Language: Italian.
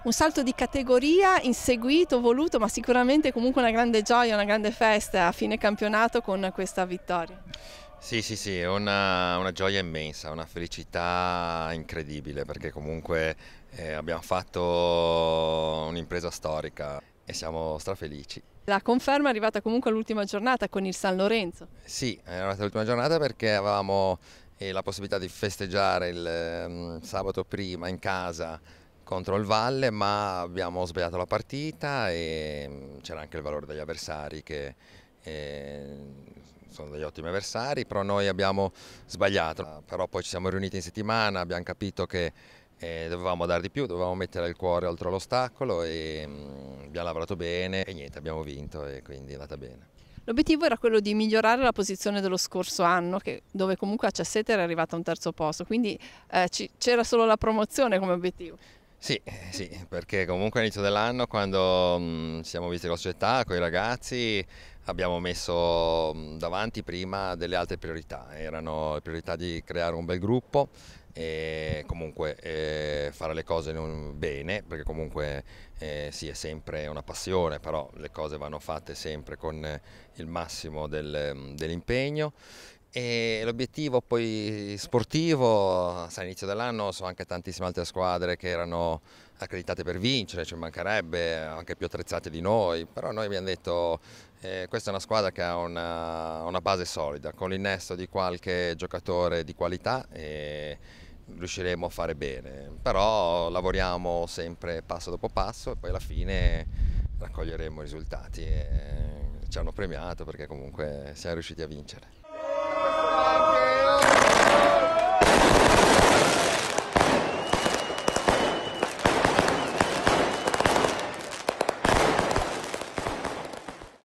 Un salto di categoria inseguito, voluto, ma sicuramente comunque una grande gioia, una grande festa a fine campionato con questa vittoria. Sì, sì, sì, è una gioia immensa, una felicità incredibile perché comunque abbiamo fatto un'impresa storica e siamo strafelici. La conferma è arrivata comunque all'ultima giornata con il San Lorenzo. Sì, è arrivata l'ultima giornata perché avevamo la possibilità di festeggiare il sabato prima in casa contro il Valle, ma abbiamo sbagliato la partita e c'era anche il valore degli avversari che eh, sono degli ottimi avversari, però noi abbiamo sbagliato. Però poi ci siamo riuniti in settimana, abbiamo capito che dovevamo dare di più, dovevamo mettere il cuore oltre l'ostacolo e abbiamo lavorato bene e niente, abbiamo vinto e quindi è andata bene. L'obiettivo era quello di migliorare la posizione dello scorso anno, dove comunque a Cesena era arrivata a un terzo posto, quindi c'era solo la promozione come obiettivo. Sì, sì, perché comunque all'inizio dell'anno quando ci siamo visti con la società, con i ragazzi, abbiamo messo davanti prima delle altre priorità, erano le priorità di creare un bel gruppo e comunque fare le cose bene, perché comunque sì è sempre una passione, però le cose vanno fatte sempre con il massimo dell'impegno. E l'obiettivo poi sportivo, sai, all'inizio dell'anno sono anche tantissime altre squadre che erano accreditate per vincere, ci mancherebbe, anche più attrezzate di noi, però noi abbiamo detto questa è una squadra che ha una base solida, con l'innesto di qualche giocatore di qualità riusciremo a fare bene, però lavoriamo sempre passo dopo passo e poi alla fine raccoglieremo i risultati e ci hanno premiato perché comunque siamo riusciti a vincere.